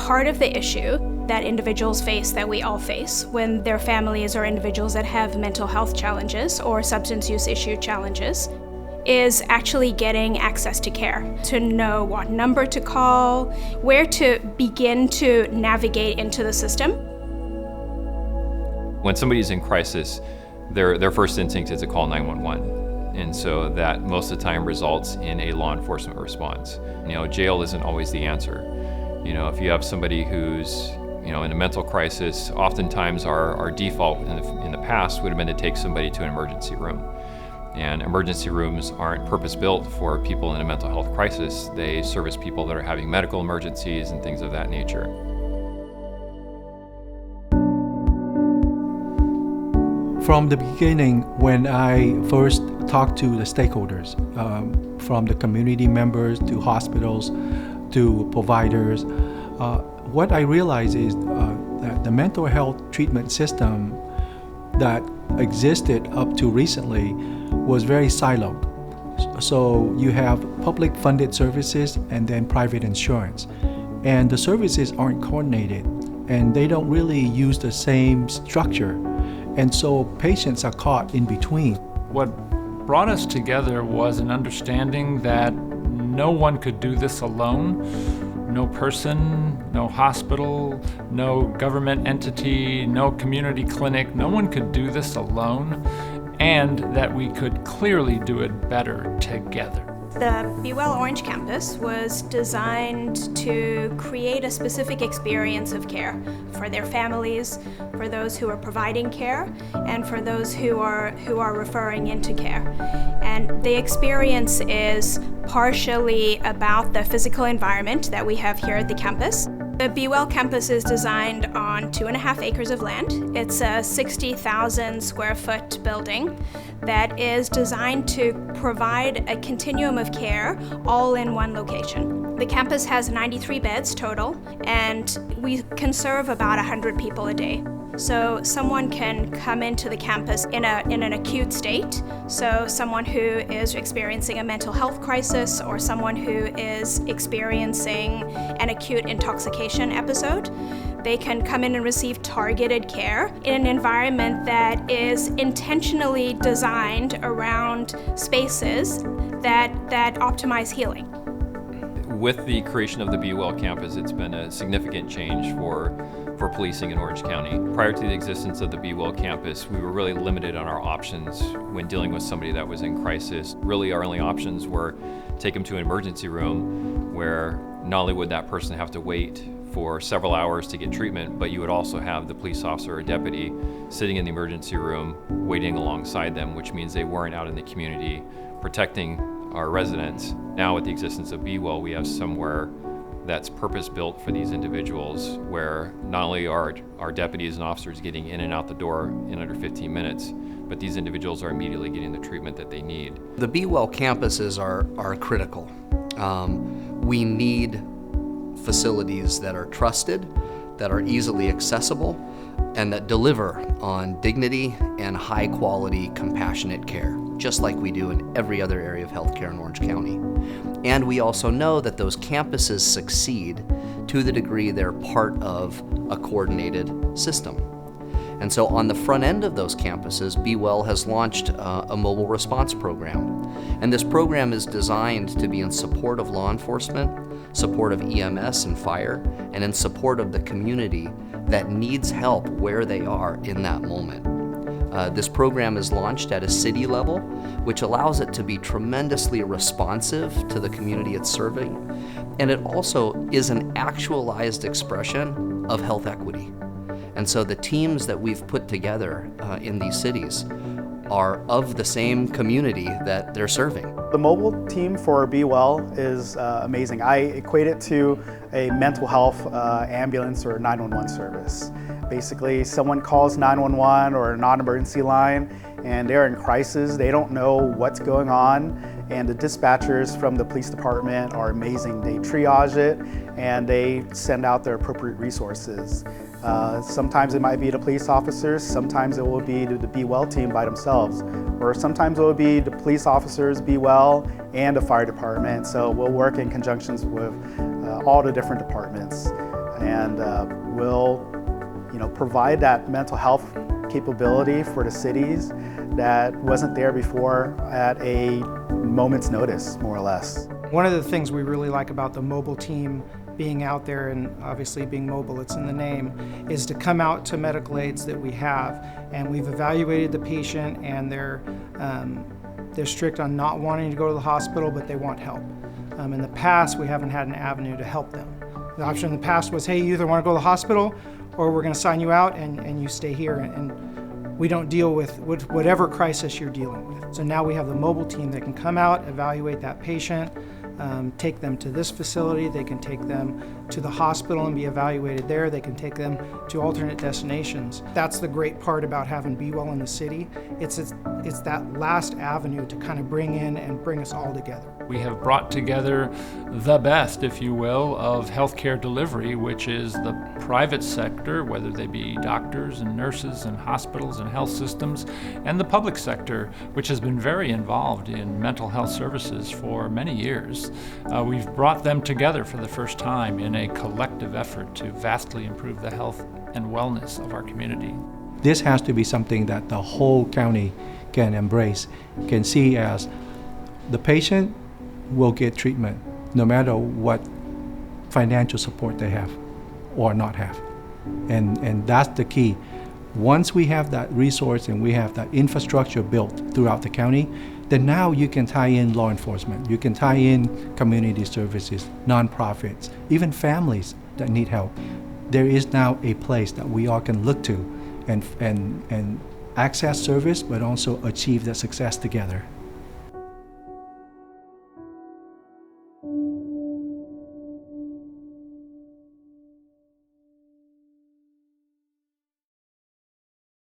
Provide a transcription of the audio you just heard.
part of the issue that individuals face, that we all face, when their families or individuals that have mental health challenges or substance use issue challenges, is actually getting access to care, to know what number to call, where to begin to navigate into the system. When somebody's in crisis, their first instinct is to call 911. And so that most of the time results in a law enforcement response. Jail isn't always the answer. If you have somebody who's in a mental crisis, oftentimes our default in the past would have been to take somebody to an emergency room. And emergency rooms aren't purpose-built for people in a mental health crisis. They service people that are having medical emergencies and things of that nature. From the beginning, when I first talked to the stakeholders, from the community members to hospitals to providers, what I realized is that the mental health treatment system that existed up to recently was very siloed. So you have public funded services and then private insurance. And the services aren't coordinated and they don't really use the same structure. And so patients are caught in between. What brought us together was an understanding that no one could do this alone. No person, no hospital, no government entity, no community clinic, no one could do this alone, and that we could clearly do it better together. The Be Well Orange Campus was designed to create a specific experience of care for their families, for those who are providing care, and for those who are referring into care. And the experience is partially about the physical environment that we have here at the campus. The Be Well campus is designed on 2.5 acres of land. It's a 60,000 square foot building that is designed to provide a continuum of care all in one location. The campus has 93 beds total, and we can serve about 100 people a day. So someone can come into the campus in an acute state. So someone who is experiencing a mental health crisis or someone who is experiencing an acute intoxication episode, they can come in and receive targeted care in an environment that is intentionally designed around spaces that optimize healing. With the creation of the Be Well campus, it's been a significant change for policing in Orange County. Prior to the existence of the Be Well campus, we were really limited on our options when dealing with somebody that was in crisis. Really, our only options were take them to an emergency room where not only would that person have to wait for several hours to get treatment, but you would also have the police officer or deputy sitting in the emergency room waiting alongside them, which means they weren't out in the community protecting our residents. Now with the existence of Be Well, we have somewhere that's purpose-built for these individuals, where not only are our deputies and officers getting in and out the door in under 15 minutes, but these individuals are immediately getting the treatment that they need. The Be Well campuses are critical. We need facilities that are trusted, that are easily accessible, and that deliver on dignity and high-quality, compassionate care, just like we do in every other area of healthcare in Orange County. And we also know that those campuses succeed to the degree they're part of a coordinated system. And so on the front end of those campuses, Be Well has launched a mobile response program. And this program is designed to be in support of law enforcement, support of EMS and fire, and in support of the community that needs help where they are in that moment. This program is launched at a city level, which allows it to be tremendously responsive to the community it's serving, and it also is an actualized expression of health equity. And so the teams that we've put together in these cities are of the same community that they're serving. The mobile team for Be Well is amazing. I equate it to a mental health ambulance or 911 service. Basically, someone calls 911 or a non-emergency line and they're in crisis. They don't know what's going on, and the dispatchers from the police department are amazing. They triage it and they send out their appropriate resources. Sometimes it might be the police officers, sometimes it will be the Be Well team by themselves, or sometimes it will be the police officers, Be Well, and the fire department. So we'll work in conjunctions with all the different departments. and will, provide that mental health capability for the cities that wasn't there before at a moment's notice, more or less. One of the things we really like about the mobile team being out there, and obviously being mobile, it's in the name, is to come out to medical aids that we have, and we've evaluated the patient, and they're strict on not wanting to go to the hospital, but they want help. In the past, we haven't had an avenue to help them. The option in the past was, hey, you either want to go to the hospital or we're going to sign you out and you stay here, and we don't deal with whatever crisis you're dealing with. So now we have the mobile team that can come out, evaluate that patient, take them to this facility, they can take them to the hospital and be evaluated there, they can take them to alternate destinations. That's the great part about having Be Well in the city. It's that last avenue to kind of bring in and bring us all together. We have brought together the best, if you will, of healthcare delivery, which is the private sector, whether they be doctors and nurses and hospitals and health systems, and the public sector, which has been very involved in mental health services for many years. We've brought them together for the first time in a collective effort to vastly improve the health and wellness of our community. This has to be something that the whole county can embrace, can see as the patient will get treatment no matter what financial support they have or not have. And that's the key. Once we have that resource and we have that infrastructure built throughout the county, then now you can tie in law enforcement, you can tie in community services, nonprofits, even families that need help. There is now a place that we all can look to and access service, but also achieve the success together.